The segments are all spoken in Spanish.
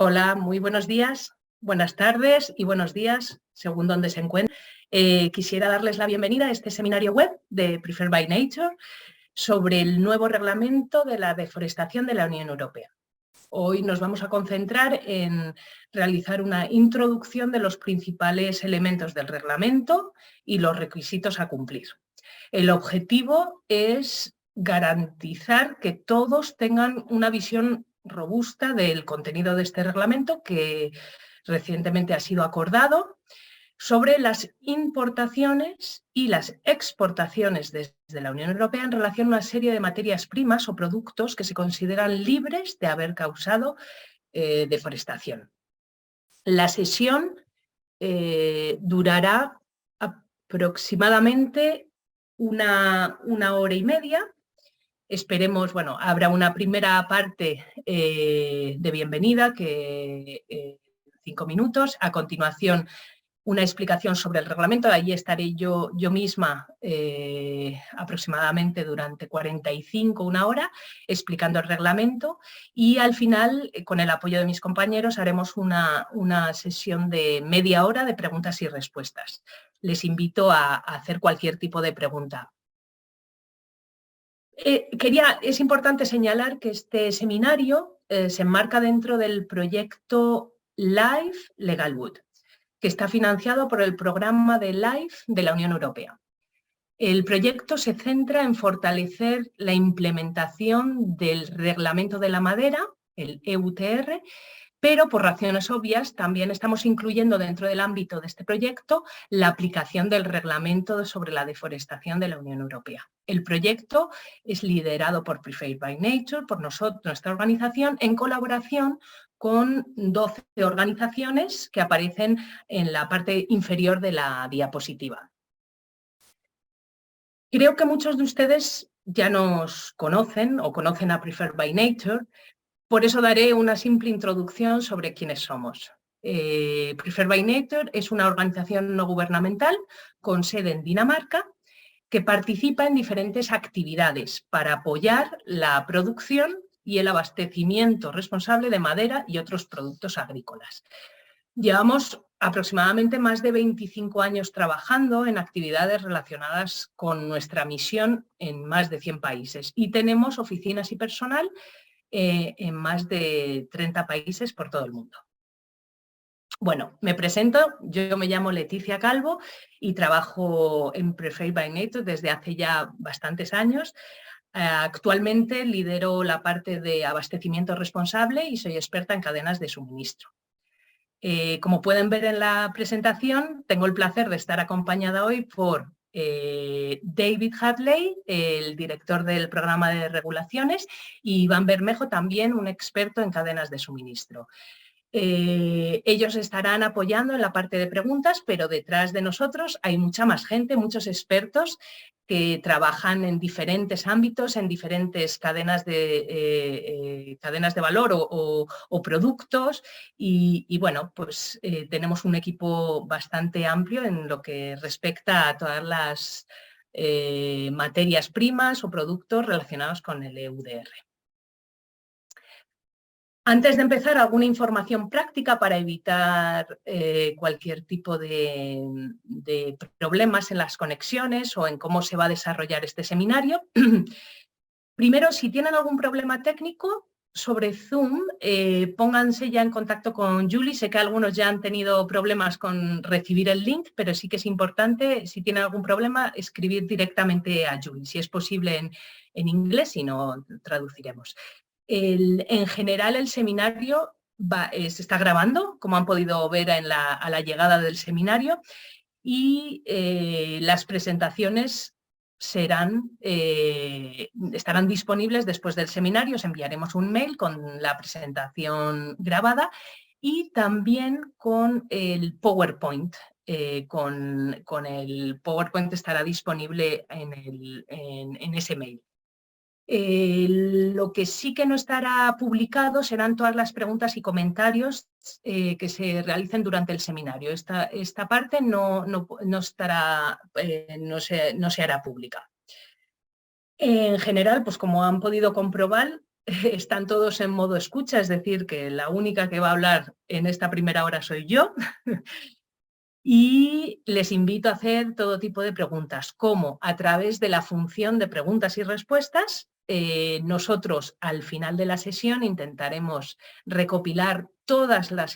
Hola, muy buenos días, buenas tardes y buenos días, según donde se encuentren. Quisiera darles la bienvenida a este seminario web de Preferred by Nature sobre el nuevo reglamento de la deforestación de la Unión Europea. Hoy nos vamos a concentrar en realizar una introducción de los principales elementos del reglamento y los requisitos a cumplir. El objetivo es garantizar que todos tengan una visión robusta del contenido de este reglamento que recientemente ha sido acordado sobre las importaciones y las exportaciones desde la Unión Europea en relación a una serie de materias primas o productos que se consideran libres de haber causado deforestación. La sesión durará aproximadamente una hora y media. Esperemos, bueno, habrá una primera parte de bienvenida, que 5 minutos. A continuación, una explicación sobre el reglamento. Allí estaré yo misma aproximadamente durante 45, una hora, explicando el reglamento. Y al final, con el apoyo de mis compañeros, haremos una sesión de media hora de preguntas y respuestas. Les invito a hacer cualquier tipo de pregunta. Es importante señalar que este seminario se enmarca dentro del proyecto LIFE Legalwood, que está financiado por el programa de LIFE de la Unión Europea. El proyecto se centra en fortalecer la implementación del Reglamento de la Madera, el EUTR, pero por razones obvias también estamos incluyendo dentro del ámbito de este proyecto la aplicación del Reglamento sobre la deforestación de la Unión Europea. El proyecto es liderado por Preferred by Nature, por nosotros, nuestra organización, en colaboración con 12 organizaciones que aparecen en la parte inferior de la diapositiva. Creo que muchos de ustedes ya nos conocen o conocen a Preferred by Nature. Por eso daré una simple introducción sobre quiénes somos. Preferred by Nature es una organización no gubernamental con sede en Dinamarca que participa en diferentes actividades para apoyar la producción y el abastecimiento responsable de madera y otros productos agrícolas. Llevamos aproximadamente más de 25 años trabajando en actividades relacionadas con nuestra misión en más de 100 países y tenemos oficinas y personal en más de 30 países por todo el mundo. Bueno, me presento, yo me llamo Leticia Calvo y trabajo en Preferred by Nature desde hace ya bastantes años. Actualmente lidero la parte de abastecimiento responsable y soy experta en cadenas de suministro. Como pueden ver en la presentación, tengo el placer de estar acompañada hoy por David Hadley, el director del programa de regulaciones, y Iván Bermejo, también un experto en cadenas de suministro. Ellos estarán apoyando en la parte de preguntas, pero detrás de nosotros hay mucha más gente, muchos expertos que trabajan en diferentes ámbitos, en diferentes cadenas de valor o productos y bueno, pues tenemos un equipo bastante amplio en lo que respecta a todas las materias primas o productos relacionados con el EUDR. Antes de empezar, alguna información práctica para evitar cualquier tipo de problemas en las conexiones o en cómo se va a desarrollar este seminario. Primero, si tienen algún problema técnico sobre Zoom, pónganse ya en contacto con Julie. Sé que algunos ya han tenido problemas con recibir el link, pero sí que es importante, si tienen algún problema, escribir directamente a Julie. Si es posible en inglés, si no, traduciremos. En general, el seminario se está grabando, como han podido ver a la llegada del seminario, y las presentaciones estarán disponibles después del seminario. Os enviaremos un mail con la presentación grabada y también con el PowerPoint. Con el PowerPoint estará disponible en ese mail. Lo que sí que no estará publicado serán todas las preguntas y comentarios que se realicen durante el seminario. Esta parte no se hará pública. En general, pues como han podido comprobar, están todos en modo escucha, es decir, que la única que va a hablar en esta primera hora soy yo. Y les invito a hacer todo tipo de preguntas, como a través de la función de preguntas y respuestas. Nosotros al final de la sesión intentaremos recopilar todas las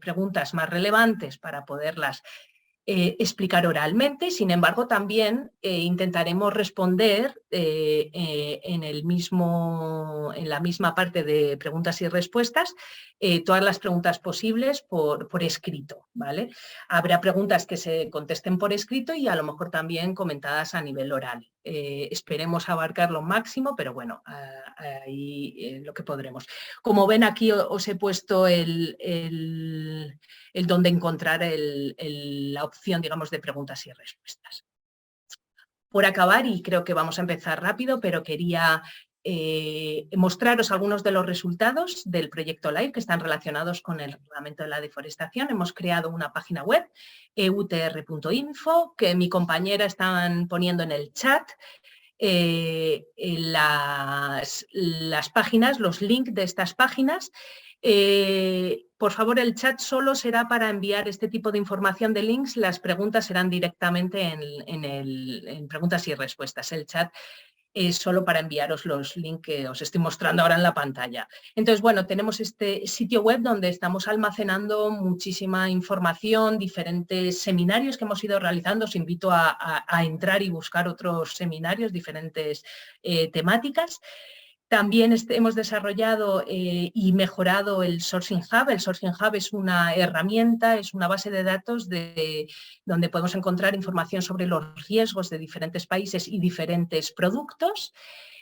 preguntas más relevantes para poderlas explicar oralmente. Sin embargo, también intentaremos responder en la misma parte de preguntas y respuestas todas las preguntas posibles por escrito, ¿vale? Habrá preguntas que se contesten por escrito y a lo mejor también comentadas a nivel oral. Esperemos abarcar lo máximo, pero bueno, ahí lo que podremos. Como ven, aquí os he puesto el donde encontrar la opción, digamos, de preguntas y respuestas. Por acabar, y creo que vamos a empezar rápido, pero quería mostraros algunos de los resultados del proyecto LIFE que están relacionados con el reglamento de la deforestación. Hemos creado una página web, eutr.info, que mi compañera están poniendo en el chat. Las páginas, los links de estas páginas. Por favor, el chat solo será para enviar este tipo de información de links. Las preguntas serán directamente en preguntas y respuestas. El chat es solo para enviaros los links que os estoy mostrando ahora en la pantalla. Entonces, bueno, tenemos este sitio web donde estamos almacenando muchísima información, diferentes seminarios que hemos ido realizando. Os invito a entrar y buscar otros seminarios, diferentes temáticas. También hemos desarrollado y mejorado el Sourcing Hub. El Sourcing Hub es una herramienta, es una base de datos donde podemos encontrar información sobre los riesgos de diferentes países y diferentes productos.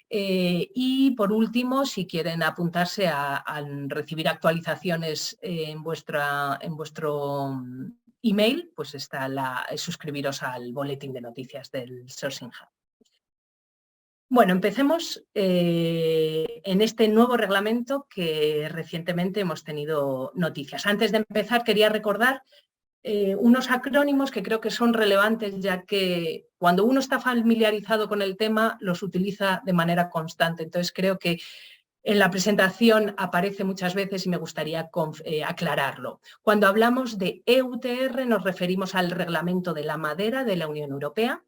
Y por último, si quieren apuntarse a recibir actualizaciones en vuestro email, pues está suscribiros al boletín de noticias del Sourcing Hub. Bueno, empecemos en este nuevo reglamento que recientemente hemos tenido noticias. Antes de empezar, quería recordar unos acrónimos que creo que son relevantes, ya que cuando uno está familiarizado con el tema, los utiliza de manera constante. Entonces, creo que en la presentación aparece muchas veces y me gustaría aclararlo. Cuando hablamos de EUTR, nos referimos al Reglamento de la Madera de la Unión Europea,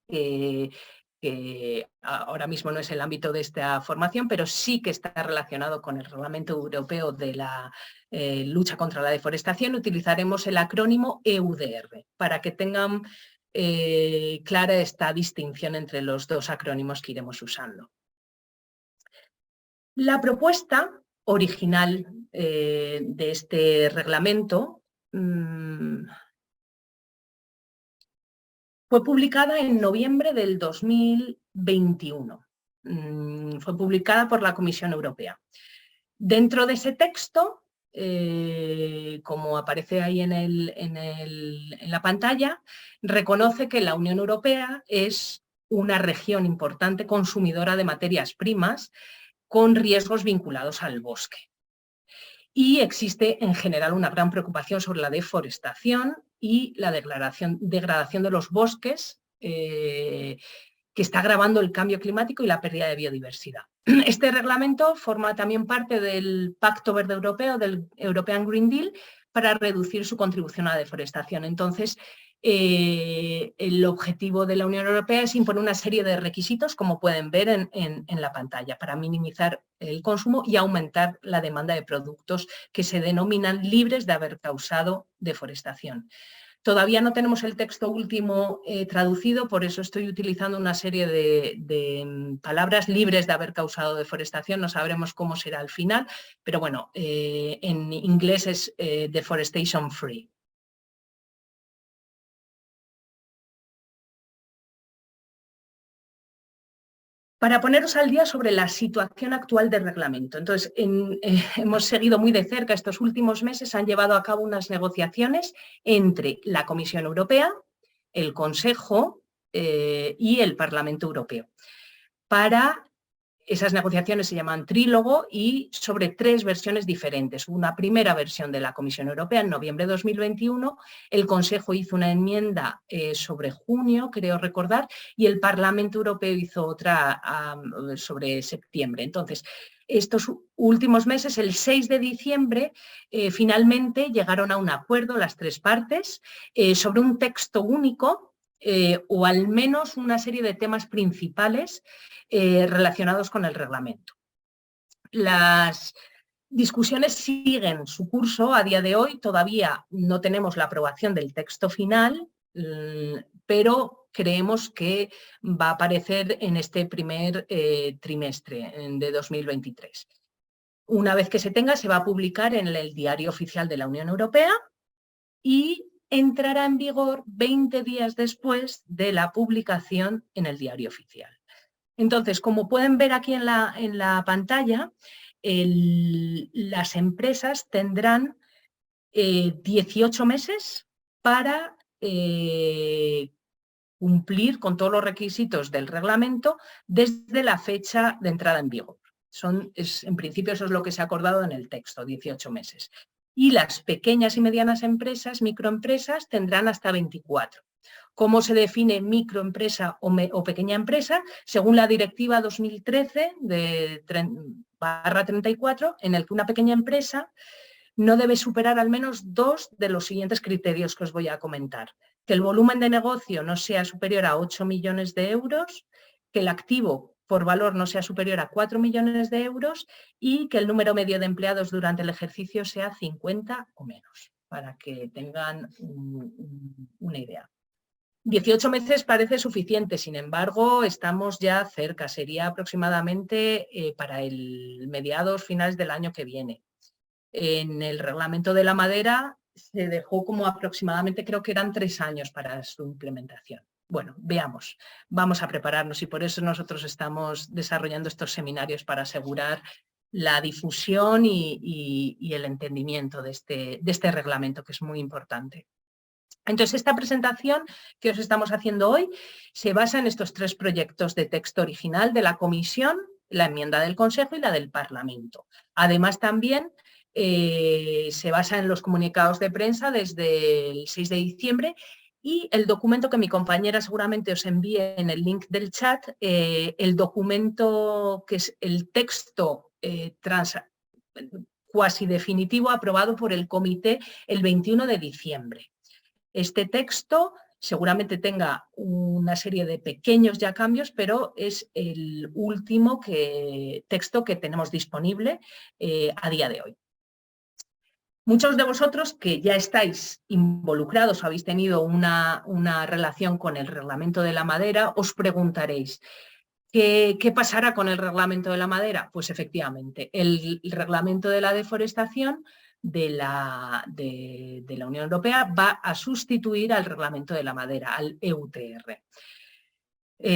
que ahora mismo no es el ámbito de esta formación, pero sí que está relacionado con el Reglamento Europeo de la lucha contra la deforestación. Utilizaremos el acrónimo EUDR para que tengan clara esta distinción entre los dos acrónimos que iremos usando. La propuesta original de este reglamento fue publicada en noviembre del 2021. Fue publicada por la Comisión Europea. Dentro de ese texto, como aparece ahí en la pantalla, reconoce que la Unión Europea es una región importante consumidora de materias primas con riesgos vinculados al bosque. Y existe en general una gran preocupación sobre la deforestación y la degradación de los bosques que está agravando el cambio climático y la pérdida de biodiversidad. Este reglamento forma también parte del Pacto Verde Europeo, del European Green Deal, para reducir su contribución a la deforestación. Entonces, el objetivo de la Unión Europea es imponer una serie de requisitos, como pueden ver en la pantalla, para minimizar el consumo y aumentar la demanda de productos que se denominan libres de haber causado deforestación. Todavía no tenemos el texto último traducido, por eso estoy utilizando una serie de palabras libres de haber causado deforestación. No sabremos cómo será al final, pero bueno, en inglés es deforestation free. Para poneros al día sobre la situación actual del reglamento. Entonces, hemos seguido muy de cerca estos últimos meses, han llevado a cabo unas negociaciones entre la Comisión Europea, el Consejo y el Parlamento Europeo para Esas negociaciones se llaman trílogo y sobre 3 versiones diferentes. Una primera versión de la Comisión Europea en noviembre de 2021, el Consejo hizo una enmienda sobre junio, creo recordar, y el Parlamento Europeo hizo otra sobre septiembre. Entonces, estos últimos meses, el 6 de diciembre, finalmente llegaron a un acuerdo las 3 partes sobre un texto único o al menos una serie de temas principales relacionados con el reglamento. Las discusiones siguen su curso. A día de hoy todavía no tenemos la aprobación del texto final, pero creemos que va a aparecer en este primer trimestre de 2023. Una vez que se tenga, se va a publicar en el Diario Oficial de la Unión Europea y entrará en vigor 20 días después de la publicación en el Diario Oficial. Entonces, como pueden ver aquí en la pantalla, las empresas tendrán 18 meses para cumplir con todos los requisitos del reglamento desde la fecha de entrada en vigor. En principio eso es lo que se ha acordado en el texto, 18 meses. Y las pequeñas y medianas empresas, microempresas, tendrán hasta 24. ¿Cómo se define microempresa o pequeña empresa? Según la Directiva 2013/34, en el que una pequeña empresa no debe superar al menos 2 de los siguientes criterios que os voy a comentar. Que el volumen de negocio no sea superior a 8 millones de euros, que el activo por valor no sea superior a 4 millones de euros y que el número medio de empleados durante el ejercicio sea 50 o menos, para que tengan una idea. 18 meses parece suficiente, sin embargo, estamos ya cerca, sería aproximadamente para el mediados finales del año que viene. En el reglamento de la madera se dejó como aproximadamente, creo que eran 3 años para su implementación. Bueno, veamos, vamos a prepararnos y por eso nosotros estamos desarrollando estos seminarios para asegurar la difusión y el entendimiento de este reglamento, que es muy importante. Entonces, esta presentación que os estamos haciendo hoy se basa en estos 3 proyectos de texto original de la Comisión, la enmienda del Consejo y la del Parlamento. Además, también se basa en los comunicados de prensa desde el 6 de diciembre y el documento que mi compañera seguramente os envíe en el link del chat, el documento que es el texto cuasi definitivo aprobado por el comité el 21 de diciembre. Este texto seguramente tenga una serie de pequeños ya cambios, pero es el último texto que tenemos disponible a día de hoy. Muchos de vosotros que ya estáis involucrados o habéis tenido una relación con el reglamento de la madera, os preguntaréis, ¿qué pasará con el reglamento de la madera? Pues efectivamente, el reglamento de la deforestación de la Unión Europea va a sustituir al reglamento de la madera, al EUTR,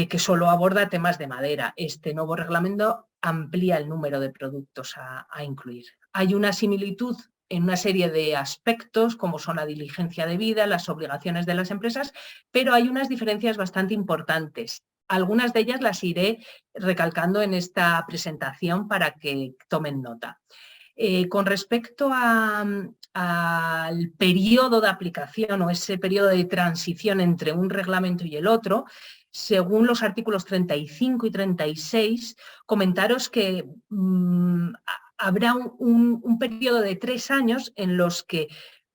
que solo aborda temas de madera. Este nuevo reglamento amplía el número de productos a incluir. Hay una similitud en una serie de aspectos, como son la diligencia debida, las obligaciones de las empresas, pero hay unas diferencias bastante importantes. Algunas de ellas las iré recalcando en esta presentación para que tomen nota. Con respecto al periodo de aplicación o ese periodo de transición entre un reglamento y el otro, según los artículos 35 y 36, comentaros que habrá un periodo de 3 años en los que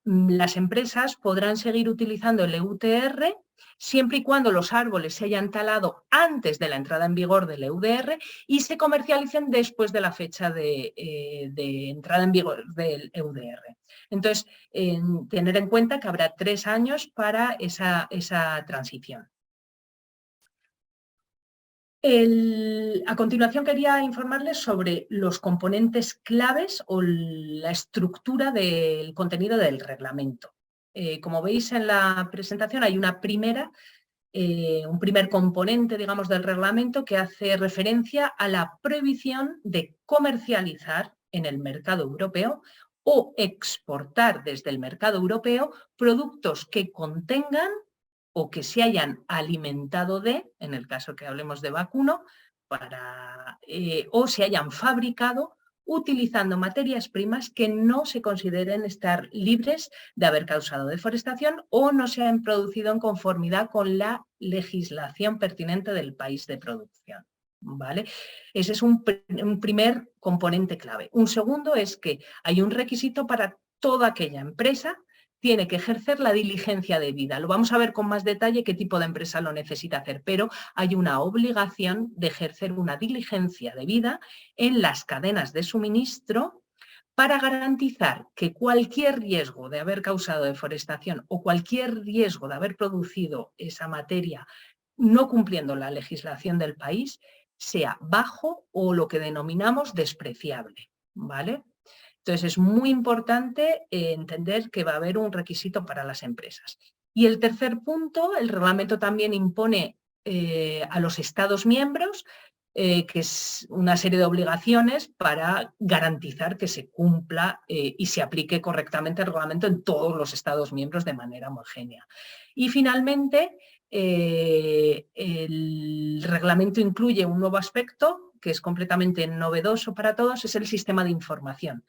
las empresas podrán seguir utilizando el EUTR siempre y cuando los árboles se hayan talado antes de la entrada en vigor del EUDR y se comercialicen después de la fecha de entrada en vigor del EUDR. Entonces, tener en cuenta que habrá 3 años para esa transición. A continuación quería informarles sobre los componentes claves o la estructura del contenido del reglamento. Como veis en la presentación hay un primer componente, digamos, del reglamento que hace referencia a la prohibición de comercializar en el mercado europeo o exportar desde el mercado europeo productos que contengan o que se hayan alimentado de, en el caso que hablemos de vacuno, o se hayan fabricado utilizando materias primas que no se consideren estar libres de haber causado deforestación o no se han producido en conformidad con la legislación pertinente del país de producción. ¿Vale? Ese es un primer componente clave. Un segundo es que hay un requisito para toda aquella empresa, tiene que ejercer la diligencia debida. Lo vamos a ver con más detalle qué tipo de empresa lo necesita hacer, pero hay una obligación de ejercer una diligencia debida en las cadenas de suministro para garantizar que cualquier riesgo de haber causado deforestación o cualquier riesgo de haber producido esa materia no cumpliendo la legislación del país sea bajo o lo que denominamos despreciable, ¿vale? Entonces, es muy importante entender que va a haber un requisito para las empresas. Y el tercer punto, el reglamento también impone a los Estados miembros que es una serie de obligaciones para garantizar que se cumpla y se aplique correctamente el reglamento en todos los Estados miembros de manera homogénea. Y finalmente, el reglamento incluye un nuevo aspecto que es completamente novedoso para todos, es el sistema de información.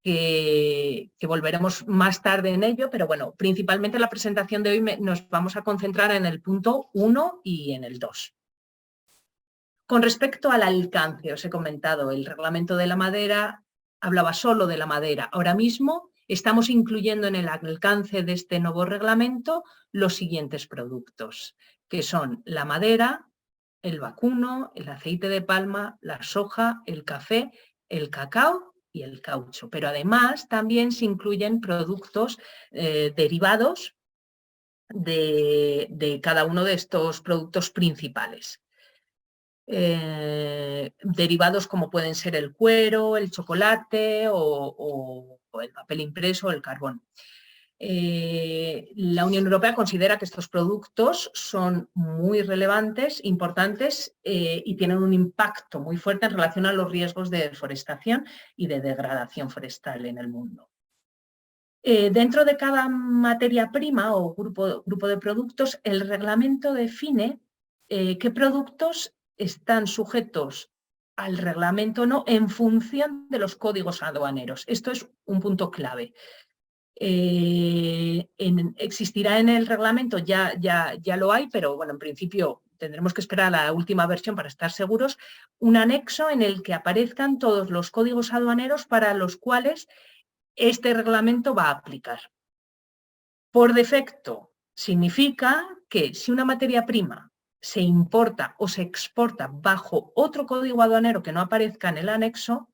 Que volveremos más tarde en ello, pero bueno, principalmente en la presentación de hoy nos vamos a concentrar en el punto 1 y en el 2. Con respecto al alcance, os he comentado, el reglamento de la madera hablaba solo de la madera. Ahora mismo estamos incluyendo en el alcance de este nuevo reglamento los siguientes productos, que son la madera, el vacuno, el aceite de palma, la soja, el café, el cacao y el caucho. Pero además también se incluyen productos derivados de cada uno de estos productos principales. Derivados como pueden ser el cuero, el chocolate o el papel impreso o el carbón. La Unión Europea considera que estos productos son muy relevantes, importantes y tienen un impacto muy fuerte en relación a los riesgos de deforestación y de degradación forestal en el mundo. Dentro de cada materia prima o grupo de productos, el reglamento define qué productos están sujetos al reglamento o no en función de los códigos aduaneros. Esto es un punto clave. Existirá en el reglamento, ya lo hay, pero bueno, en principio tendremos que esperar a la última versión para estar seguros, un anexo en el que aparezcan todos los códigos aduaneros para los cuales este reglamento va a aplicar. Por defecto, significa que si una materia prima se importa o se exporta bajo otro código aduanero que no aparezca en el anexo,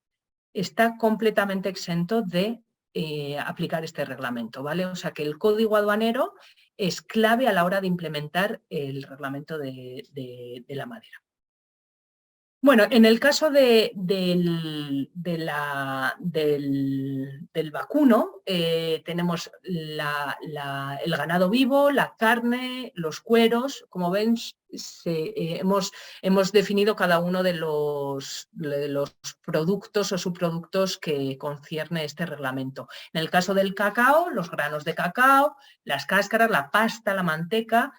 está completamente exento de aplicar este reglamento, ¿vale? O sea que el código aduanero es clave a la hora de implementar el reglamento de la madera. Bueno, en el caso del vacuno, tenemos el ganado vivo, la carne, los cueros. Como ven, hemos definido cada uno de los productos o subproductos que concierne este reglamento. En el caso del cacao, los granos de cacao, las cáscaras, la pasta, la manteca,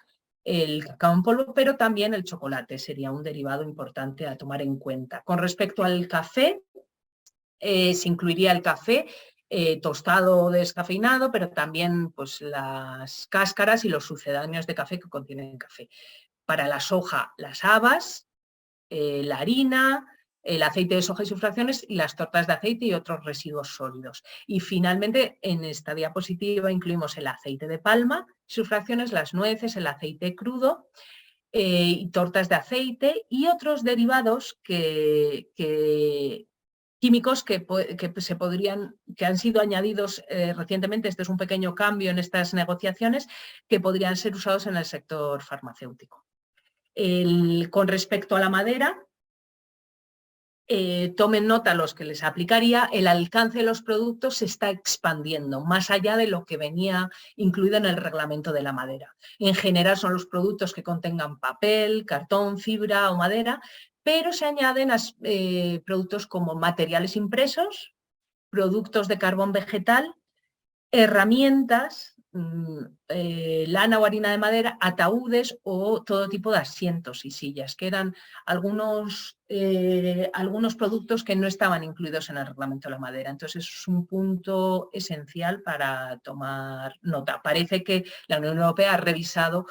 el cacao en polvo, pero también el chocolate sería un derivado importante a tomar en cuenta. Con respecto al café, se incluiría el café tostado o descafeinado, pero también pues, las cáscaras y los sucedáneos de café que contienen café. Para la soja, las habas, la harina, el aceite de soja y sus fracciones y las tortas de aceite y otros residuos sólidos. Y finalmente, en esta diapositiva incluimos el aceite de palma, sus fracciones, las nueces, el aceite crudo y tortas de aceite y otros derivados químicos que han sido añadidos recientemente. Este es un pequeño cambio en estas negociaciones que podrían ser usados en el sector farmacéutico. Con respecto a la madera, tomen nota los que les aplicaría, el alcance de los productos se está expandiendo más allá de lo que venía incluido en el reglamento de la madera. En general son los productos que contengan papel, cartón, fibra o madera, pero se añaden productos como materiales impresos, productos de carbón vegetal, herramientas lana o harina de madera, ataúdes o todo tipo de asientos y sillas, que eran algunos productos que no estaban incluidos en el reglamento de la madera. Entonces es un punto esencial para tomar nota. Parece que la Unión Europea ha revisado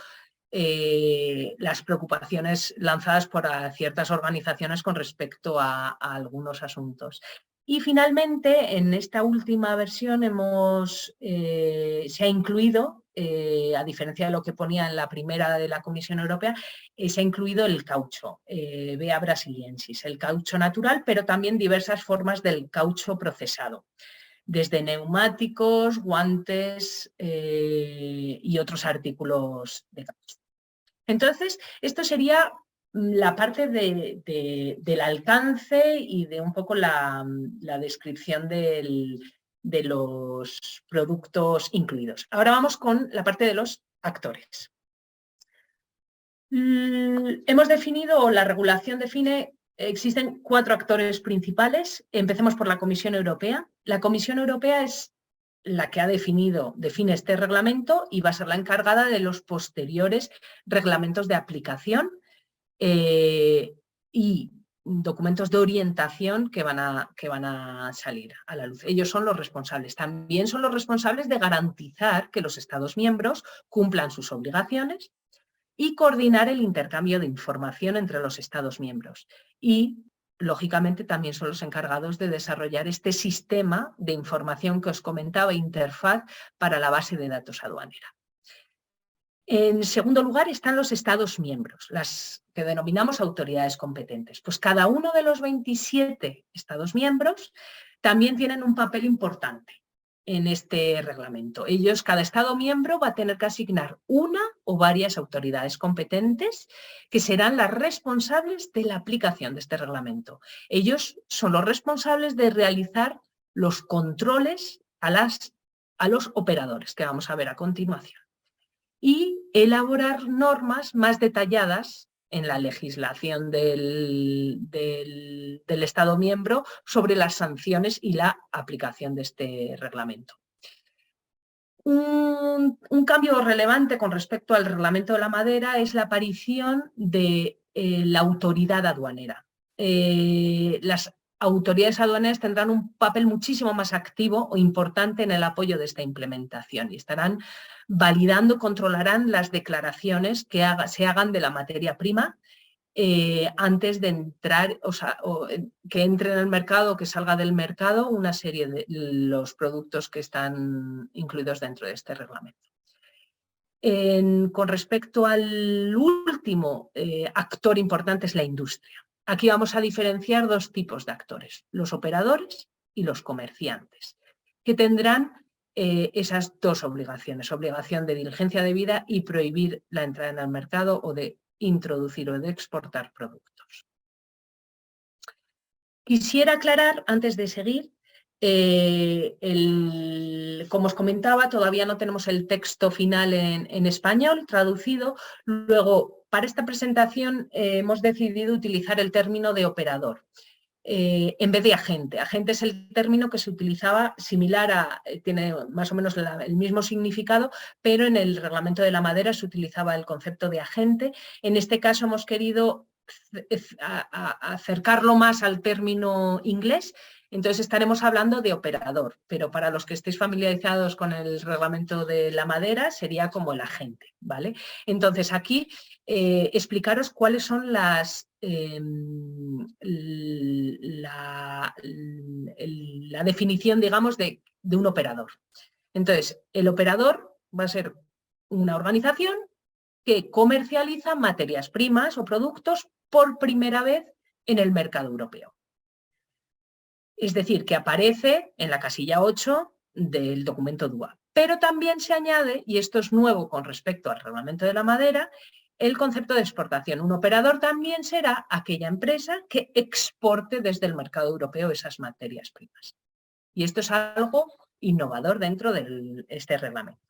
las preocupaciones lanzadas por ciertas organizaciones con respecto a algunos asuntos. Y finalmente, en esta última versión se ha incluido, a diferencia de lo que ponía en la primera de la Comisión Europea, se ha incluido el caucho, Bea brasiliensis, el caucho natural, pero también diversas formas del caucho procesado, desde neumáticos, guantes y otros artículos de caucho. Entonces, esto sería la parte del alcance y de un poco la descripción de los productos incluidos. Ahora vamos con la parte de los actores. Hemos definido, o la regulación define, existen 4 actores principales. Empecemos por la Comisión Europea. La Comisión Europea es la que define este reglamento y va a ser la encargada de los posteriores reglamentos de aplicación y documentos de orientación que van a salir a la luz. Ellos son los responsables. También son los responsables de garantizar que los Estados miembros cumplan sus obligaciones y coordinar el intercambio de información entre los Estados miembros. Y, lógicamente, también son los encargados de desarrollar este sistema de información que os comentaba, interfaz para la base de datos aduanera. En segundo lugar están los Estados miembros, las que denominamos autoridades competentes. Pues cada uno de los 27 Estados miembros también tienen un papel importante en este reglamento. Cada Estado miembro va a tener que asignar una o varias autoridades competentes que serán las responsables de la aplicación de este reglamento. Ellos son los responsables de realizar los controles a los operadores, que vamos a ver a continuación, y elaborar normas más detalladas en la legislación del Estado miembro sobre las sanciones y la aplicación de este reglamento. Un cambio relevante con respecto al reglamento de la madera es la aparición de la autoridad aduanera. Las autoridades aduaneras tendrán un papel muchísimo más activo o importante en el apoyo de esta implementación y estarán validando, controlarán las declaraciones que se hagan de la materia prima antes de entrar, que entre en el mercado o que salga del mercado una serie de los productos que están incluidos dentro de este reglamento. Con respecto al último actor importante es la industria. Aquí vamos a diferenciar 2 tipos de actores, los operadores y los comerciantes, que tendrán esas 2 obligaciones, obligación de diligencia debida y prohibir la entrada en el mercado o de introducir o de exportar productos. Quisiera aclarar, antes de seguir, como os comentaba, todavía no tenemos el texto final en español traducido. Luego, para esta presentación hemos decidido utilizar el término de operador en vez de agente. Agente es el término que se utilizaba similar tiene más o menos el mismo significado, pero en el reglamento de la madera se utilizaba el concepto de agente. En este caso hemos querido acercarlo más al término inglés. Entonces estaremos hablando de operador, pero para los que estéis familiarizados con el reglamento de la madera sería como el agente, ¿vale? Entonces aquí explicaros cuáles son la definición, digamos, de un operador. Entonces, el operador va a ser una organización que comercializa materias primas o productos por primera vez en el mercado europeo. Es decir, que aparece en la casilla 8 del documento DUA. Pero también se añade, y esto es nuevo con respecto al reglamento de la madera, el concepto de exportación. Un operador también será aquella empresa que exporte desde el mercado europeo esas materias primas. Y esto es algo innovador dentro de este reglamento.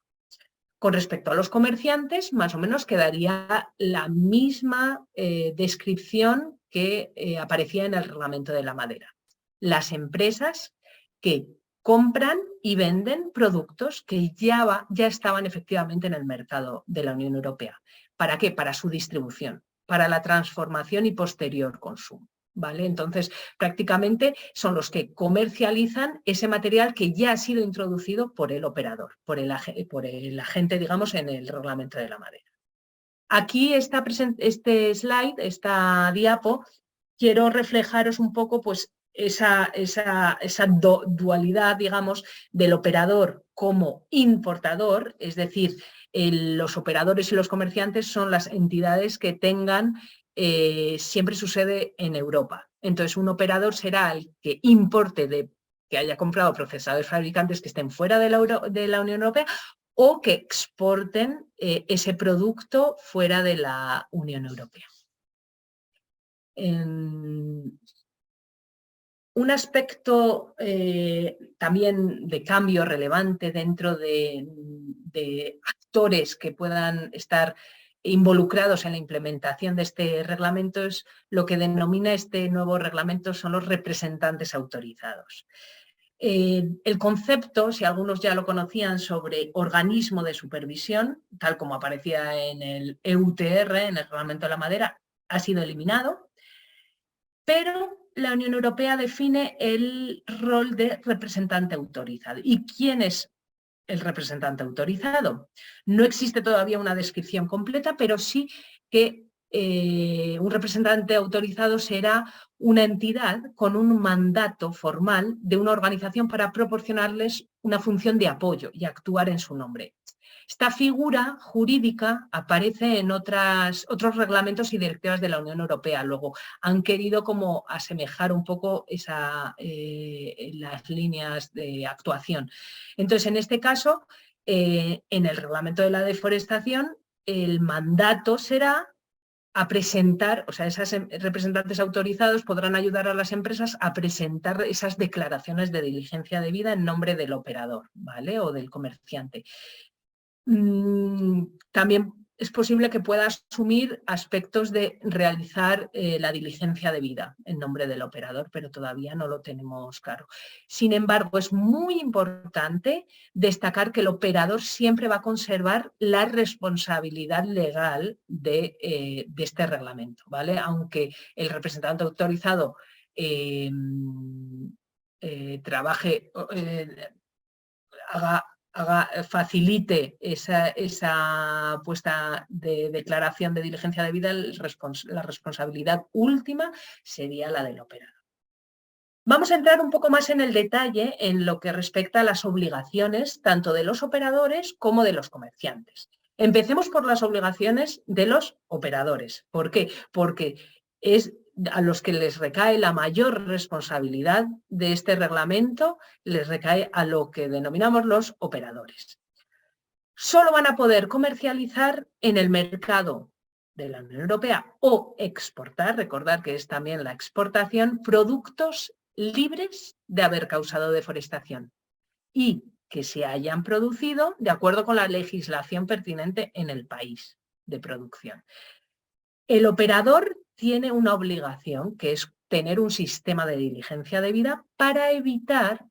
Con respecto a los comerciantes, más o menos quedaría la misma descripción que aparecía en el reglamento de la madera. Las empresas que compran y venden productos que ya estaban efectivamente en el mercado de la Unión Europea. ¿Para qué? Para su distribución, para la transformación y posterior consumo. ¿Vale? Entonces, prácticamente son los que comercializan ese material que ya ha sido introducido por el operador, por el agente, digamos, en el reglamento de la madera. Aquí está presente este slide, esta diapo, quiero reflejaros un poco pues, esa dualidad, digamos, del operador como importador, es decir, los operadores y los comerciantes son las entidades que tengan siempre su sede en Europa. Entonces, un operador será el que importe que haya comprado procesadores fabricantes que estén fuera de la Unión Europea o que exporten ese producto fuera de la Unión Europea. Un aspecto también de cambio relevante dentro de actores que puedan estar involucrados en la implementación de este reglamento es lo que denomina este nuevo reglamento son los representantes autorizados. El concepto, si algunos ya lo conocían, sobre organismo de supervisión, tal como aparecía en el EUTR, en el Reglamento de la Madera, ha sido eliminado, pero la Unión Europea define el rol de representante autorizado. ¿Y quién es el representante autorizado? No existe todavía una descripción completa, pero sí que un representante autorizado será una entidad con un mandato formal de una organización para proporcionarles una función de apoyo y actuar en su nombre. Esta figura jurídica aparece en otros reglamentos y directivas de la Unión Europea. Luego han querido como asemejar un poco las líneas de actuación. Entonces, en este caso, en el reglamento de la deforestación, el mandato será a presentar, o sea, esos representantes autorizados podrán ayudar a las empresas a presentar esas declaraciones de diligencia debida en nombre del operador, ¿vale? O del comerciante. También es posible que pueda asumir aspectos de realizar la diligencia debida en nombre del operador, pero todavía no lo tenemos claro. Sin embargo, es muy importante destacar que el operador siempre va a conservar la responsabilidad legal de este reglamento, ¿vale? Aunque el representante autorizado trabaje, facilite esa puesta de declaración de diligencia debida, la responsabilidad última sería la del operador. Vamos a entrar un poco más en el detalle en lo que respecta a las obligaciones tanto de los operadores como de los comerciantes. Empecemos por las obligaciones de los operadores. ¿Por qué? Porque es a los que les recae la mayor responsabilidad de este reglamento, les recae a lo que denominamos los operadores. Solo van a poder comercializar en el mercado de la Unión Europea o exportar, recordar que es también la exportación, productos libres de haber causado deforestación y que se hayan producido de acuerdo con la legislación pertinente en el país de producción. El operador tiene una obligación, que es tener un sistema de diligencia debida para evitar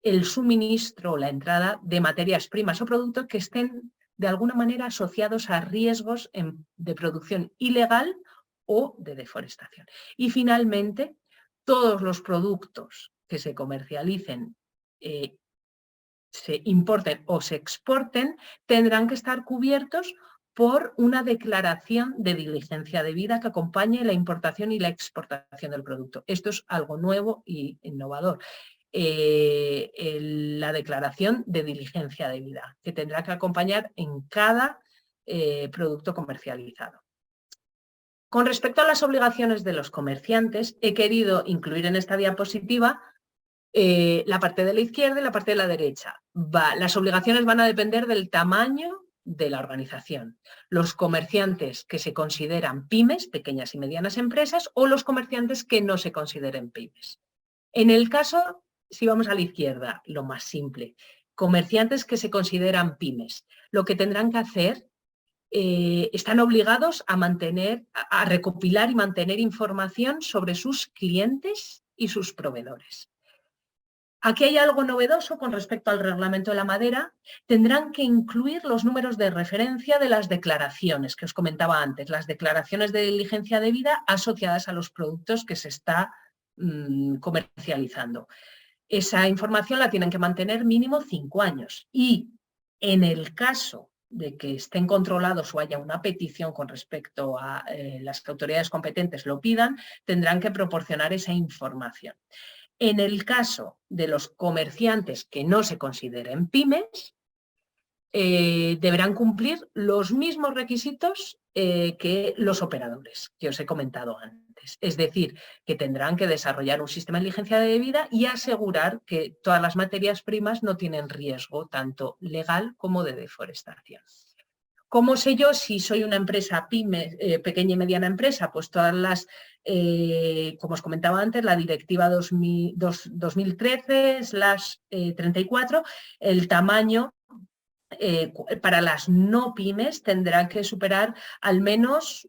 el suministro o la entrada de materias primas o productos que estén de alguna manera asociados a riesgos de producción ilegal o de deforestación. Y finalmente, todos los productos que se comercialicen, se importen o se exporten, tendrán que estar cubiertos por una declaración de diligencia debida que acompañe la importación y la exportación del producto. Esto es algo nuevo e innovador. La declaración de diligencia debida, que tendrá que acompañar en cada producto comercializado. Con respecto a las obligaciones de los comerciantes, he querido incluir en esta diapositiva la parte de la izquierda y la parte de la derecha. Las obligaciones van a depender del tamaño de la organización. Los comerciantes que se consideran pymes, pequeñas y medianas empresas, o los comerciantes que no se consideren pymes. En el caso, si vamos a la izquierda, lo más simple, comerciantes que se consideran pymes, lo que tendrán que hacer, están obligados a recopilar y mantener información sobre sus clientes y sus proveedores. Aquí hay algo novedoso con respecto al reglamento de la madera. Tendrán que incluir los números de referencia de las declaraciones que os comentaba antes, las declaraciones de diligencia debida asociadas a los productos que se está comercializando. Esa información la tienen que mantener mínimo 5 años y en el caso de que estén controlados o haya una petición con respecto a las autoridades competentes lo pidan, tendrán que proporcionar esa información. En el caso de los comerciantes que no se consideren pymes, deberán cumplir los mismos requisitos que los operadores que os he comentado antes. Es decir, que tendrán que desarrollar un sistema de diligencia debida y asegurar que todas las materias primas no tienen riesgo tanto legal como de deforestación. ¿Cómo sé yo si soy una empresa pyme, pequeña y mediana empresa? Pues todas las, como os comentaba antes, la directiva 2013/34, el tamaño para las no pymes tendrá que superar al menos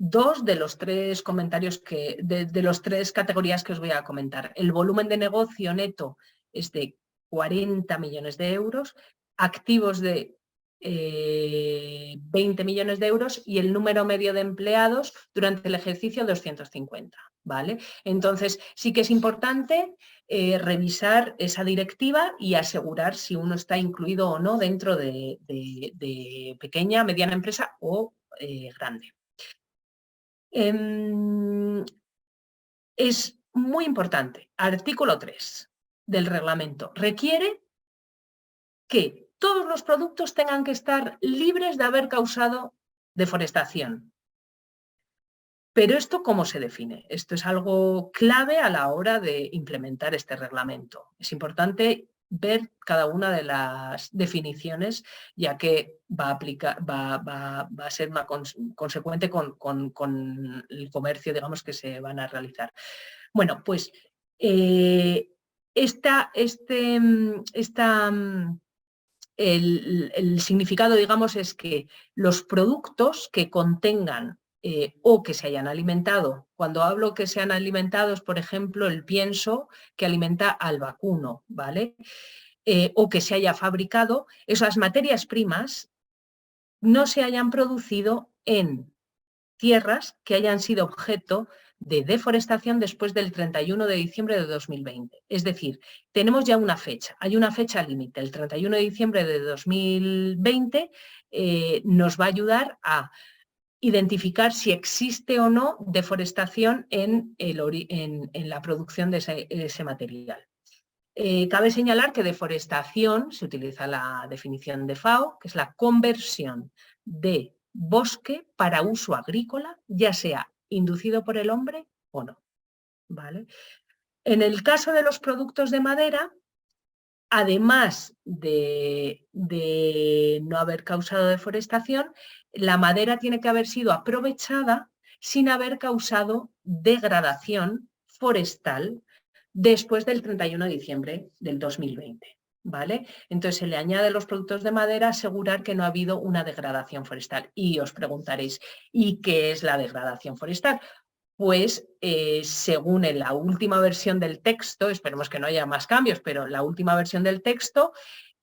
2 de los 3 comentarios de los 3 categorías que os voy a comentar. El volumen de negocio neto es de 40 millones de euros, activos de 20 millones de euros y el número medio de empleados durante el ejercicio 250. ¿Vale? Entonces, sí que es importante revisar esa directiva y asegurar si uno está incluido o no dentro de pequeña, mediana empresa o grande. Es muy importante, artículo 3 del reglamento, requiere que todos los productos tengan que estar libres de haber causado deforestación. Pero ¿esto cómo se define? Esto es algo clave a la hora de implementar este reglamento. Es importante ver cada una de las definiciones, ya que va a ser una consecuente con el comercio, digamos, que se van a realizar. Bueno, pues el significado, digamos, es que los productos que contengan o que se hayan alimentado, cuando hablo que sean alimentados, por ejemplo, el pienso que alimenta al vacuno, ¿vale? O que se haya fabricado, esas materias primas no se hayan producido en tierras que hayan sido objeto de deforestación después del 31 de diciembre de 2020. Es decir, tenemos ya una fecha, hay una fecha límite. El 31 de diciembre de 2020 nos va a ayudar a identificar si existe o no deforestación en la producción de ese material. Cabe señalar que deforestación, se utiliza la definición de FAO, que es la conversión de bosque para uso agrícola, ya sea inducido por el hombre o no. ¿Vale? En el caso de los productos de madera, además de no haber causado deforestación, la madera tiene que haber sido aprovechada sin haber causado degradación forestal después del 31 de diciembre del 2020. ¿Vale? Entonces se le añade a los productos de madera asegurar que no ha habido una degradación forestal. Y os preguntaréis, ¿y qué es la degradación forestal? Pues según en la última versión del texto, esperemos que no haya más cambios, pero la última versión del texto,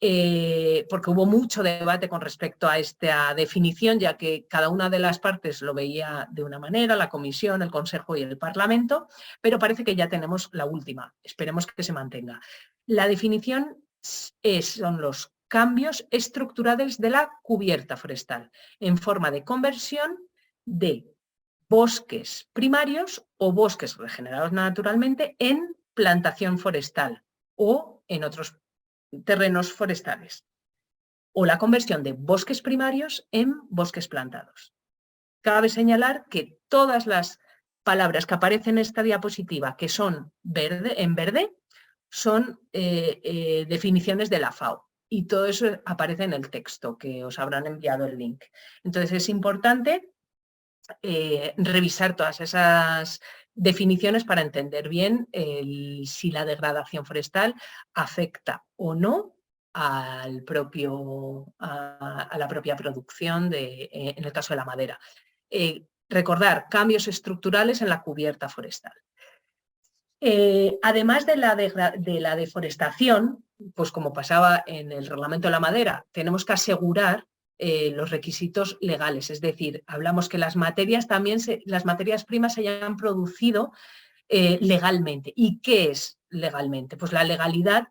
porque hubo mucho debate con respecto a esta definición, ya que cada una de las partes lo veía de una manera, la Comisión, el Consejo y el Parlamento, pero parece que ya tenemos la última, esperemos que se mantenga. La definición son los cambios estructurales de la cubierta forestal en forma de conversión de bosques primarios o bosques regenerados naturalmente en plantación forestal o en otros terrenos forestales, o la conversión de bosques primarios en bosques plantados. Cabe señalar que todas las palabras que aparecen en esta diapositiva que son en verde son definiciones de la FAO. Y todo eso aparece en el texto, que os habrán enviado el link. Entonces es importante revisar todas esas definiciones para entender bien si la degradación forestal afecta o no a la propia producción, en el caso de la madera. Recordar cambios estructurales en la cubierta forestal. Además de la deforestación, pues como pasaba en el reglamento de la madera, tenemos que asegurar los requisitos legales, es decir, hablamos que las materias primas se hayan producido legalmente. ¿Y qué es legalmente? Pues la legalidad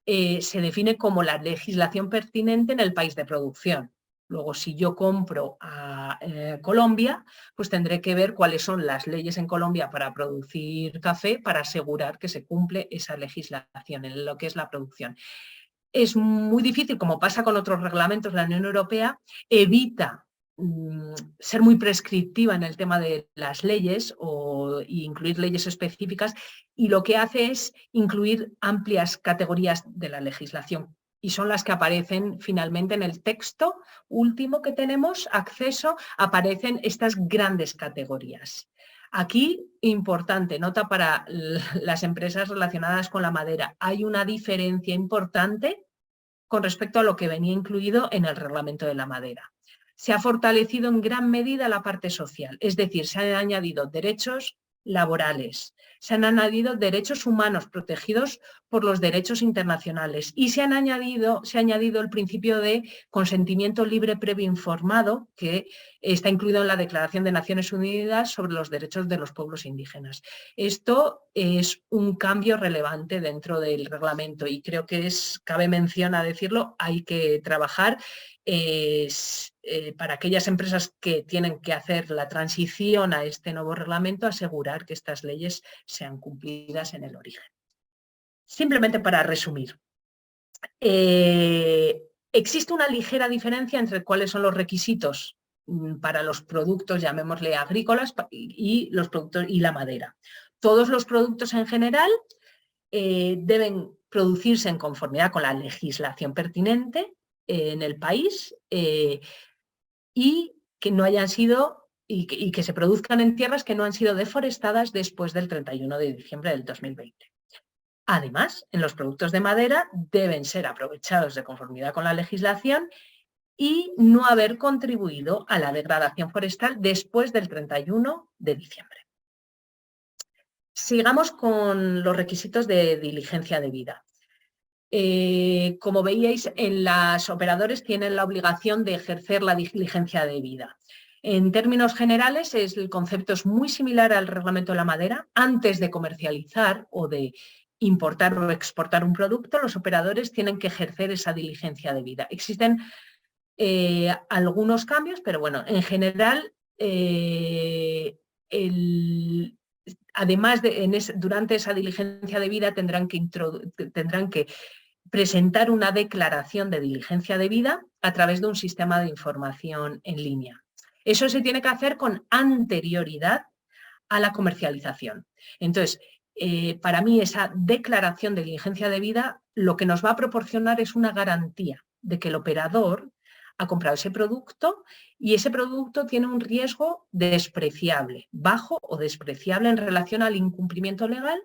se define como la legislación pertinente en el país de producción. Luego, si yo compro a Colombia, pues tendré que ver cuáles son las leyes en Colombia para producir café para asegurar que se cumple esa legislación en lo que es la producción. Es muy difícil, como pasa con otros reglamentos, la Unión Europea evita ser muy prescriptiva en el tema de las leyes o incluir leyes específicas, y lo que hace es incluir amplias categorías de la legislación, y son las que aparecen finalmente en el texto último que tenemos acceso, aparecen estas grandes categorías. Aquí, importante, nota para las empresas relacionadas con la madera, hay una diferencia importante con respecto a lo que venía incluido en el reglamento de la madera. Se ha fortalecido en gran medida la parte social, es decir, se han añadido derechos laborales, se han añadido derechos humanos protegidos por los derechos internacionales y se ha añadido el principio de consentimiento libre previo informado, que está incluido en la Declaración de Naciones Unidas sobre los derechos de los pueblos indígenas. Esto es un cambio relevante dentro del reglamento y creo que cabe mención a decirlo, hay que trabajar para aquellas empresas que tienen que hacer la transición a este nuevo reglamento, asegurar que estas leyes sean cumplidas en el origen. Simplemente para resumir, existe una ligera diferencia entre cuáles son los requisitos para los productos, llamémosle agrícolas, y los productos y la madera. Todos los productos en general deben producirse en conformidad con la legislación pertinente en el país y que no hayan sido y que se produzcan en tierras que no han sido deforestadas después del 31 de diciembre del 2020. Además, en los productos de madera deben ser aprovechados de conformidad con la legislación y no haber contribuido a la degradación forestal después del 31 de diciembre. Sigamos con los requisitos de diligencia debida. Como veíais, los operadores tienen la obligación de ejercer la diligencia debida. En términos generales, el concepto es muy similar al reglamento de la madera. Antes de comercializar o de importar o exportar un producto, los operadores tienen que ejercer esa diligencia debida. Existen algunos cambios, pero bueno, en general, además, durante esa diligencia debida tendrán que presentar una declaración de diligencia debida a través de un sistema de información en línea. Eso se tiene que hacer con anterioridad a la comercialización. Entonces, para mí esa declaración de diligencia debida lo que nos va a proporcionar es una garantía de que el operador ha comprado ese producto y ese producto tiene un riesgo despreciable, bajo o despreciable en relación al incumplimiento legal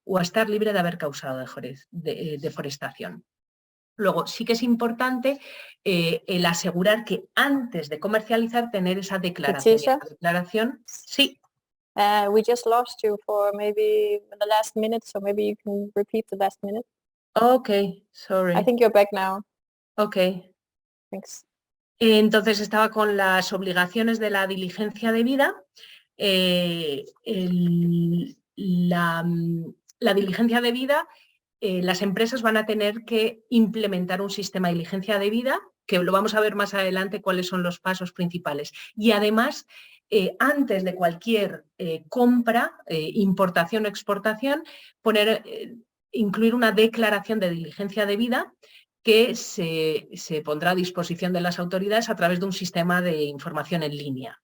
o a estar libre de haber causado deforestación. Luego, sí que es importante el asegurar que antes de comercializar tener esa declaración. Leticia? Esa declaración, sí. We just lost you for maybe the last minute, so maybe you can repeat the last minute. Okay, sorry. I think you're back now. Okay. Thanks. Entonces estaba con las obligaciones de la diligencia debida. La diligencia debida, las empresas van a tener que implementar un sistema de diligencia debida, que lo vamos a ver más adelante cuáles son los pasos principales. Y además, antes de cualquier compra, importación o exportación, incluir una declaración de diligencia debida que se pondrá a disposición de las autoridades a través de un sistema de información en línea.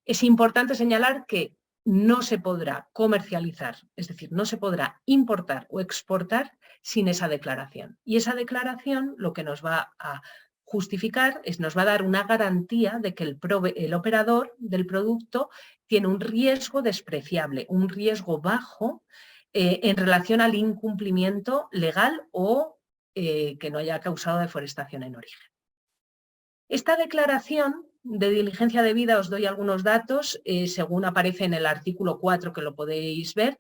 Es importante señalar que no se podrá comercializar, es decir, no se podrá importar o exportar sin esa declaración. Y esa declaración lo que nos va a justificar nos va a dar una garantía de que el operador del producto tiene un riesgo despreciable, un riesgo bajo en relación al incumplimiento legal o que no haya causado deforestación en origen. Esta declaración de diligencia debida, os doy algunos datos, según aparece en el artículo 4, que lo podéis ver,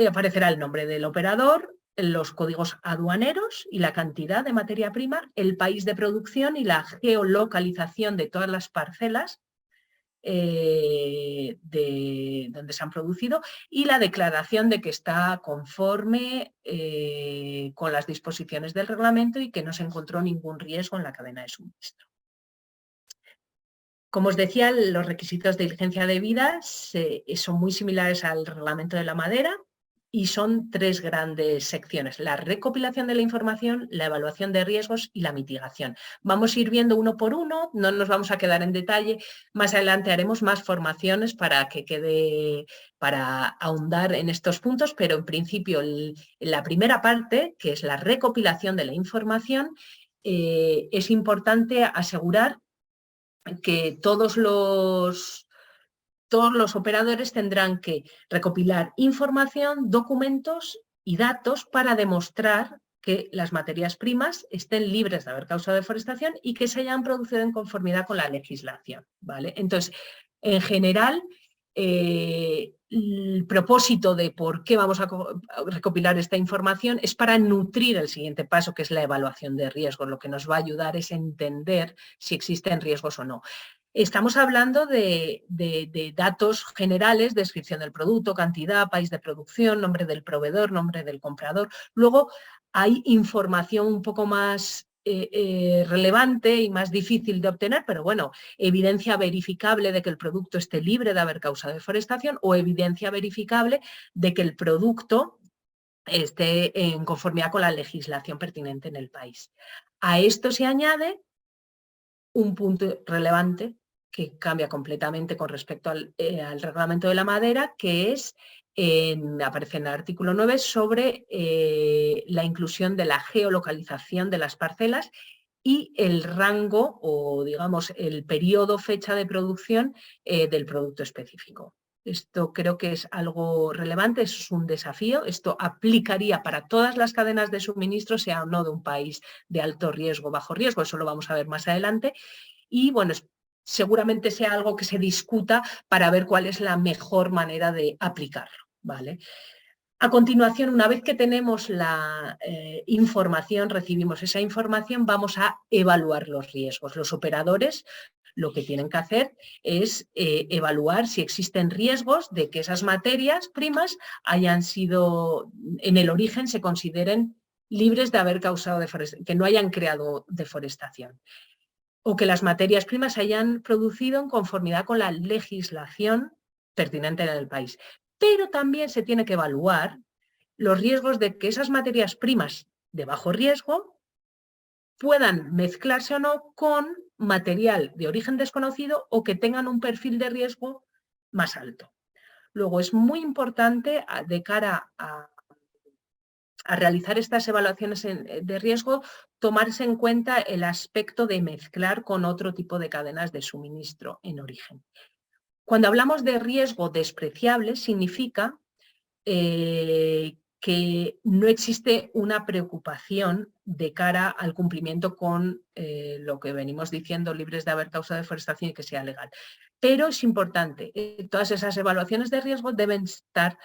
aparecerá el nombre del operador, los códigos aduaneros y la cantidad de materia prima, el país de producción y la geolocalización de todas las parcelas de donde se han producido y la declaración de que está conforme con las disposiciones del reglamento y que no se encontró ningún riesgo en la cadena de suministro. Como os decía, los requisitos de diligencia debida son muy similares al reglamento de la madera y son 3 grandes secciones: la recopilación de la información, la evaluación de riesgos y la mitigación. Vamos a ir viendo uno por uno, no nos vamos a quedar en detalle. Más adelante haremos más formaciones para ahondar en estos puntos, pero en principio la primera parte, que es la recopilación de la información, es importante asegurar que todos los operadores tendrán que recopilar información, documentos y datos para demostrar que las materias primas estén libres de haber causado deforestación y que se hayan producido en conformidad con la legislación, ¿vale? Entonces, en general, el propósito de por qué vamos a recopilar esta información es para nutrir el siguiente paso, que es la evaluación de riesgos. Lo que nos va a ayudar es entender si existen riesgos o no. Estamos hablando de datos generales: descripción del producto, cantidad, país de producción, nombre del proveedor, nombre del comprador. Luego hay información un poco más relevante y más difícil de obtener, pero bueno, evidencia verificable de que el producto esté libre de haber causado deforestación o evidencia verificable de que el producto esté en conformidad con la legislación pertinente en el país. A esto se añade un punto relevante que cambia completamente con respecto al reglamento de la madera, que es, aparece en el artículo 9, sobre la inclusión de la geolocalización de las parcelas y el rango o, digamos, el periodo, fecha de producción del producto específico. Esto creo que es algo relevante, es un desafío. Esto aplicaría para todas las cadenas de suministro, sea o no de un país de alto riesgo o bajo riesgo, eso lo vamos a ver más adelante. Y bueno, seguramente sea algo que se discuta para ver cuál es la mejor manera de aplicarlo, ¿vale? A continuación, una vez que tenemos la información, recibimos esa información, vamos a evaluar los riesgos. Los operadores lo que tienen que hacer es evaluar si existen riesgos de que esas materias primas hayan sido, en el origen, se consideren libres de haber causado deforestación, que no hayan creado deforestación, o que las materias primas se hayan producido en conformidad con la legislación pertinente en el país. Pero también se tiene que evaluar los riesgos de que esas materias primas de bajo riesgo puedan mezclarse o no con material de origen desconocido o que tengan un perfil de riesgo más alto. Luego, es muy importante, de cara a realizar estas evaluaciones de riesgo, tomarse en cuenta el aspecto de mezclar con otro tipo de cadenas de suministro en origen. Cuando hablamos de riesgo despreciable, significa que no existe una preocupación de cara al cumplimiento con lo que venimos diciendo, libres de haber causado deforestación y que sea legal. Pero es importante, todas esas evaluaciones de riesgo deben estar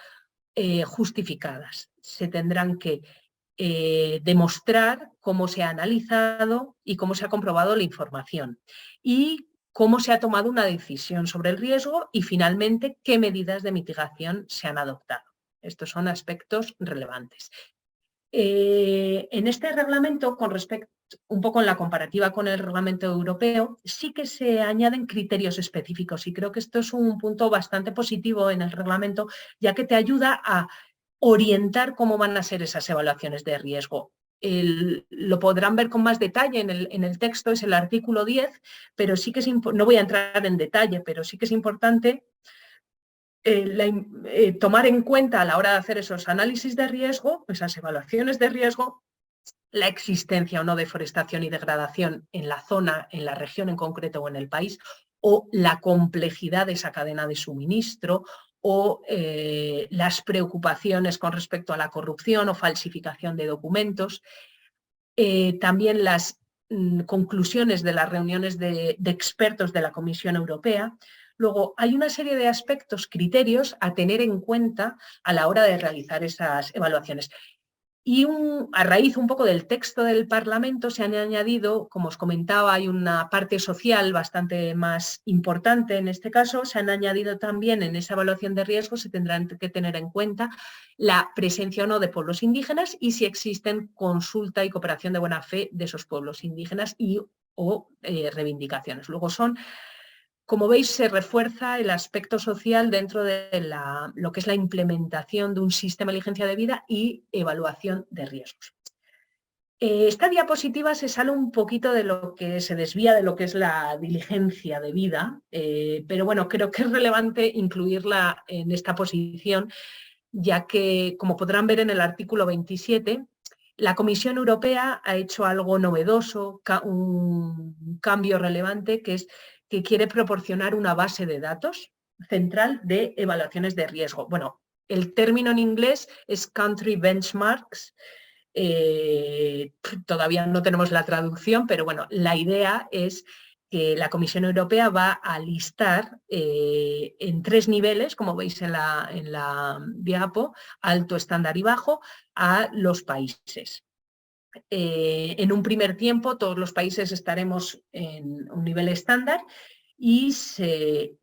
justificadas. Se tendrán que demostrar cómo se ha analizado y cómo se ha comprobado la información y cómo se ha tomado una decisión sobre el riesgo y, finalmente, qué medidas de mitigación se han adoptado. Estos son aspectos relevantes. En este reglamento, con respecto, un poco en la comparativa con el reglamento europeo, sí que se añaden criterios específicos y creo que esto es un punto bastante positivo en el reglamento, ya que te ayuda a orientar cómo van a ser esas evaluaciones de riesgo. Lo podrán ver con más detalle en el texto, es el artículo 10, pero sí que no voy a entrar en detalle, pero sí que es importante tomar en cuenta a la hora de hacer esos análisis de riesgo, esas evaluaciones de riesgo, la existencia o no de deforestación y degradación en la zona, en la región en concreto o en el país, o la complejidad de esa cadena de suministro, o las preocupaciones con respecto a la corrupción o falsificación de documentos. También las conclusiones de las reuniones de expertos de la Comisión Europea, Luego, hay una serie de aspectos, criterios a tener en cuenta a la hora de realizar esas evaluaciones. Y a raíz un poco del texto del Parlamento se han añadido, como os comentaba, hay una parte social bastante más importante en este caso, se han añadido también en esa evaluación de riesgos, se tendrán que tener en cuenta la presencia o no de pueblos indígenas y si existen consulta y cooperación de buena fe de esos pueblos indígenas o reivindicaciones. Luego como veis, se refuerza el aspecto social dentro de lo que es la implementación de un sistema de diligencia de vida y evaluación de riesgos. Esta diapositiva se sale un poquito de lo que se desvía de lo que es la diligencia de vida, pero bueno, creo que es relevante incluirla en esta posición, ya que, como podrán ver en el artículo 27, la Comisión Europea ha hecho algo novedoso, un cambio relevante, que es que quiere proporcionar una base de datos central de evaluaciones de riesgo. Bueno, el término en inglés es Country Benchmarks. Todavía no tenemos la traducción, pero bueno, la idea es que la Comisión Europea va a listar en 3 niveles, como veis en la diapo, alto, estándar y bajo, a los países. En un primer tiempo, todos los países estaremos en un nivel estándar y se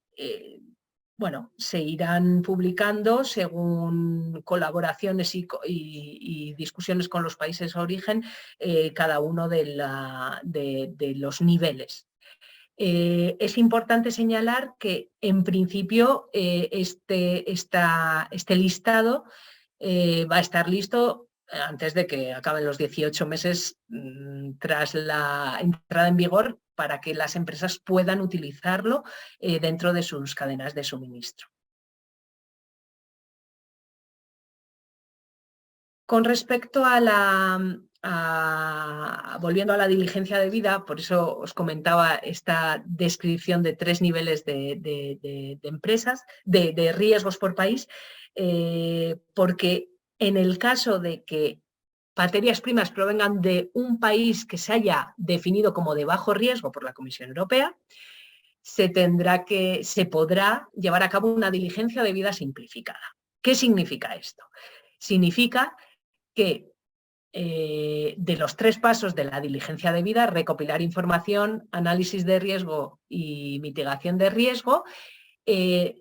irán publicando según colaboraciones y discusiones con los países de origen, cada uno de los niveles. Es importante señalar que, en principio, este listado va a estar listo antes de que acaben los 18 meses tras la entrada en vigor, para que las empresas puedan utilizarlo dentro de sus cadenas de suministro. Con respecto volviendo a la diligencia de vida, por eso os comentaba esta descripción de 3 niveles de empresas, de riesgos por país, porque en el caso de que materias primas provengan de un país que se haya definido como de bajo riesgo por la Comisión Europea, se podrá llevar a cabo una diligencia de vida simplificada. ¿Qué significa esto? Significa que de los 3 pasos de la diligencia de vida, recopilar información, análisis de riesgo y mitigación de riesgo,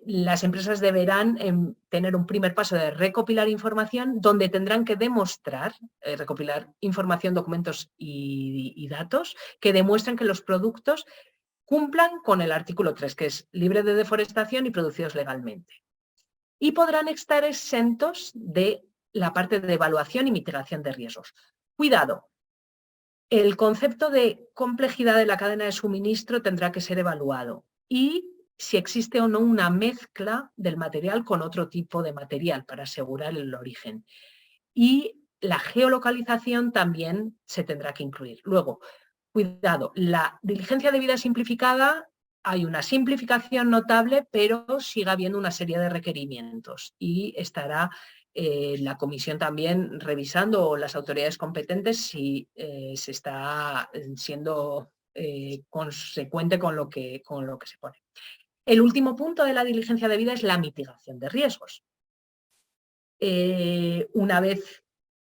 las empresas deberán tener un primer paso de recopilar información, donde tendrán que demostrar, recopilar información, documentos y datos que demuestren que los productos cumplan con el artículo 3, que es libre de deforestación y producidos legalmente. Y podrán estar exentos de la parte de evaluación y mitigación de riesgos. Cuidado, el concepto de complejidad de la cadena de suministro tendrá que ser evaluado y si existe o no una mezcla del material con otro tipo de material para asegurar el origen. Y la geolocalización también se tendrá que incluir. Luego, cuidado, la diligencia de vida simplificada, hay una simplificación notable, pero sigue habiendo una serie de requerimientos y estará la comisión también revisando, o las autoridades competentes, si se está siendo consecuente con lo que se pone. El último punto de la diligencia de vida es la mitigación de riesgos. Una vez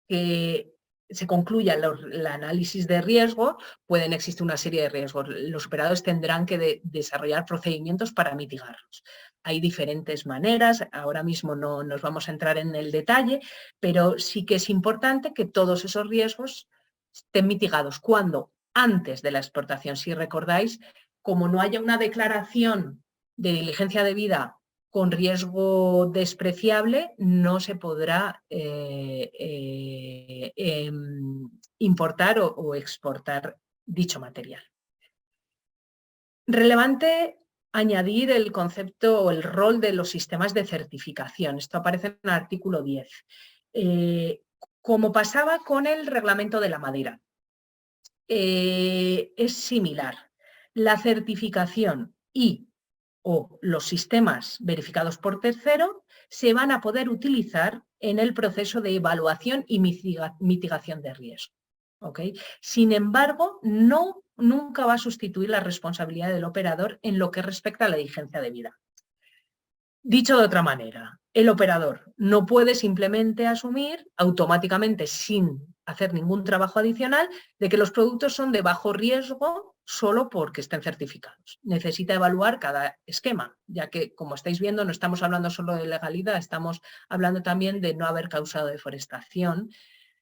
que se concluya el análisis de riesgo, pueden existir una serie de riesgos. Los operadores tendrán que desarrollar procedimientos para mitigarlos. Hay diferentes maneras, ahora mismo no nos vamos a entrar en el detalle, pero sí que es importante que todos esos riesgos estén mitigados. ¿Cuándo? Antes de la exportación. Si recordáis, como no haya una declaración de diligencia de vida con riesgo despreciable, no se podrá importar o exportar dicho material. Relevante añadir el concepto o el rol de los sistemas de certificación. Esto aparece en el artículo 10. Como pasaba con el reglamento de la madera, es similar. La certificación o los sistemas verificados por tercero se van a poder utilizar en el proceso de evaluación y mitigación de riesgo. ¿Okay? Sin embargo, no nunca va a sustituir la responsabilidad del operador en lo que respecta a la diligencia debida. Dicho de otra manera, el operador no puede simplemente asumir automáticamente, sin hacer ningún trabajo adicional, de que los productos son de bajo riesgo solo porque estén certificados. Necesita evaluar cada esquema, ya que, como estáis viendo, no estamos hablando solo de legalidad, estamos hablando también de no haber causado deforestación.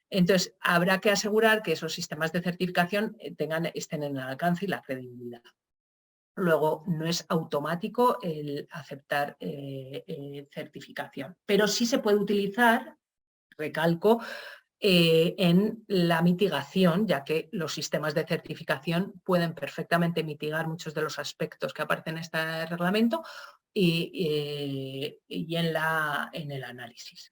Entonces, habrá que asegurar que esos sistemas de certificación estén en el alcance y la credibilidad. Luego, no es automático el aceptar certificación, pero sí se puede utilizar, recalco, en la mitigación, ya que los sistemas de certificación pueden perfectamente mitigar muchos de los aspectos que aparecen en este reglamento y en el análisis.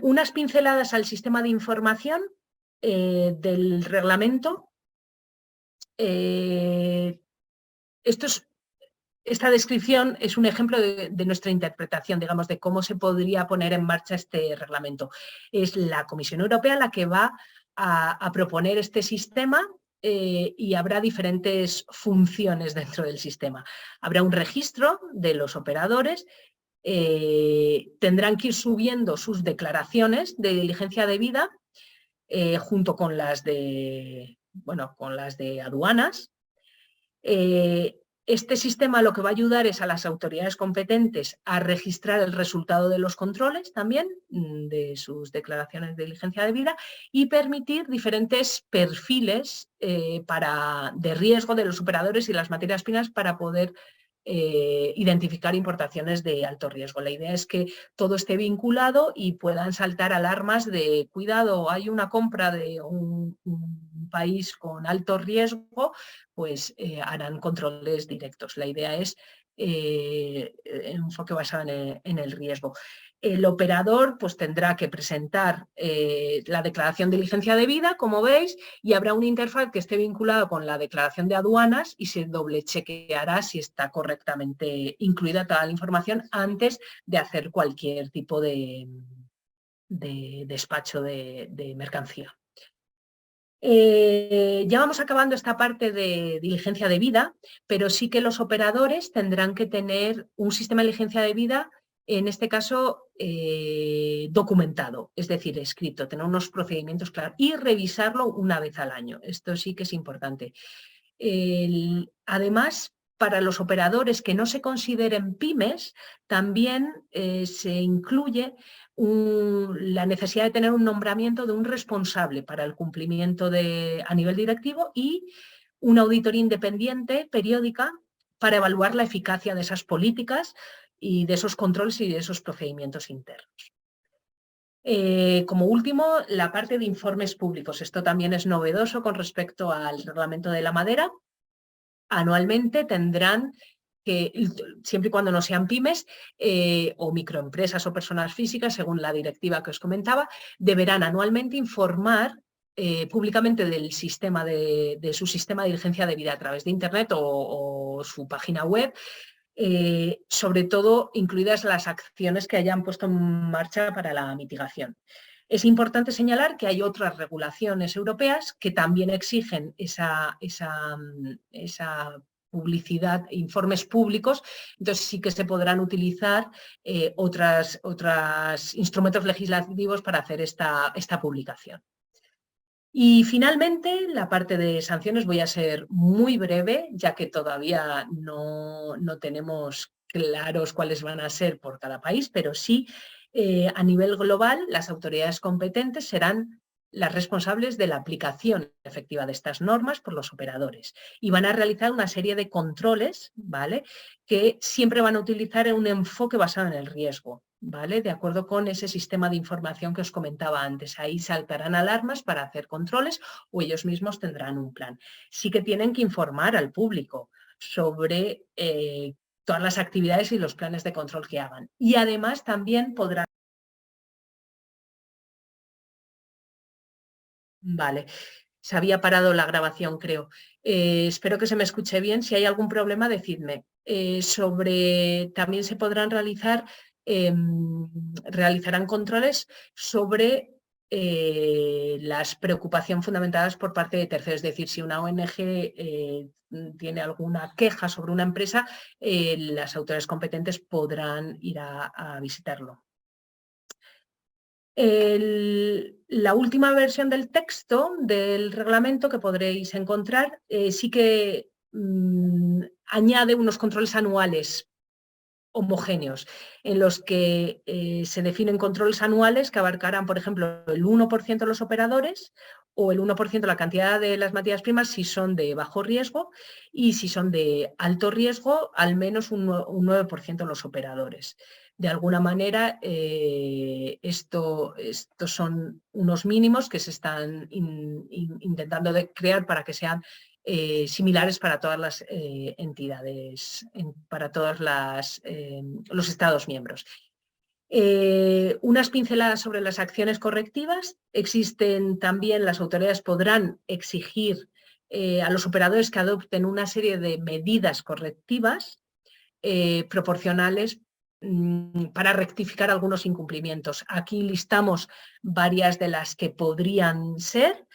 Unas pinceladas al sistema de información del reglamento. Esta descripción es un ejemplo de nuestra interpretación, digamos, de cómo se podría poner en marcha este reglamento. Es la Comisión Europea la que va a proponer este sistema y habrá diferentes funciones dentro del sistema. Habrá un registro de los operadores, tendrán que ir subiendo sus declaraciones de diligencia debida junto con las de aduanas. Este sistema lo que va a ayudar es a las autoridades competentes a registrar el resultado de los controles también, de sus declaraciones de diligencia debida, y permitir diferentes perfiles de riesgo de los operadores y las materias primas para poder identificar importaciones de alto riesgo. La idea es que todo esté vinculado y puedan saltar alarmas de cuidado, hay una compra de un país con alto riesgo, pues harán controles directos. La idea es un enfoque basado en el riesgo. El operador pues, tendrá que presentar la declaración de diligencia debida, como veis, y habrá una interfaz que esté vinculada con la declaración de aduanas y se doble chequeará si está correctamente incluida toda la información antes de hacer cualquier tipo de despacho de mercancía. Ya vamos acabando esta parte de diligencia debida, pero sí que los operadores tendrán que tener un sistema de diligencia debida, en este caso documentado, es decir, escrito, tener unos procedimientos claros y revisarlo una vez al año. Esto sí que es importante. Además, para los operadores que no se consideren pymes, también se incluye la necesidad de tener un nombramiento de un responsable para el cumplimiento a nivel directivo y una auditoría independiente periódica para evaluar la eficacia de esas políticas y de esos controles y de esos procedimientos internos. Como último, la parte de informes públicos. Esto también es novedoso con respecto al reglamento de la madera. Anualmente tendrán que, siempre y cuando no sean pymes o microempresas o personas físicas, según la directiva que os comentaba, deberán anualmente informar públicamente del sistema de su sistema de diligencia debida a través de Internet o su página web, sobre todo incluidas las acciones que hayan puesto en marcha para la mitigación. Es importante señalar que hay otras regulaciones europeas que también exigen esa publicidad, informes públicos, entonces sí que se podrán utilizar otros instrumentos legislativos para hacer esta publicación. Y finalmente, la parte de sanciones, voy a ser muy breve, ya que todavía no tenemos claros cuáles van a ser por cada país, pero sí, a nivel global, las autoridades competentes serán las responsables de la aplicación efectiva de estas normas por los operadores y van a realizar una serie de controles, ¿vale?, que siempre van a utilizar un enfoque basado en el riesgo, ¿vale?, de acuerdo con ese sistema de información que os comentaba antes. Ahí saltarán alarmas para hacer controles o ellos mismos tendrán un plan. Sí que tienen que informar al público sobre todas las actividades y los planes de control que hagan. Y además también podrán... Vale, se había parado la grabación, creo. Espero que se me escuche bien. Si hay algún problema, decidme. También se podrán realizarán controles sobre las preocupaciones fundamentadas por parte de terceros. Es decir, si una ONG tiene alguna queja sobre una empresa, las autoridades competentes podrán ir a visitarlo. La última versión del texto del reglamento que podréis encontrar sí que añade unos controles anuales homogéneos, en los que se definen controles anuales que abarcarán, por ejemplo, el 1% de los operadores o el 1% de la cantidad de las materias primas si son de bajo riesgo, y si son de alto riesgo, al menos un 9% de los operadores. De alguna manera, estos son unos mínimos que se están intentando crear para que sean similares para todas las entidades, para todos los Estados miembros. Unas pinceladas sobre las acciones correctivas. Existen también, las autoridades podrán exigir a los operadores que adopten una serie de medidas correctivas proporcionales para rectificar algunos incumplimientos. Aquí listamos varias de las que podrían ser,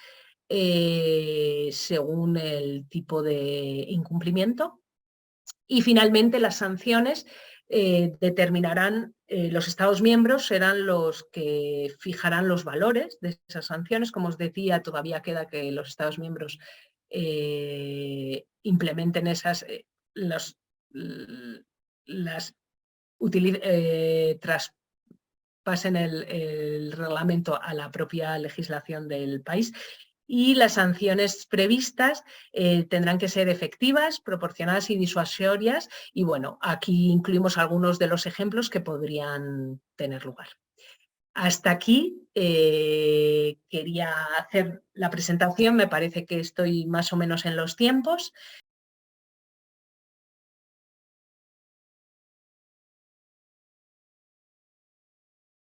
según el tipo de incumplimiento. Y finalmente las sanciones determinarán, los Estados miembros serán los que fijarán los valores de esas sanciones. Como os decía, todavía queda que los Estados miembros implementen esas, traspasen el reglamento a la propia legislación del país, y las sanciones previstas tendrán que ser efectivas, proporcionadas y disuasorias. Y bueno, aquí incluimos algunos de los ejemplos que podrían tener lugar. Hasta aquí quería hacer la presentación. Me parece que estoy más o menos en los tiempos.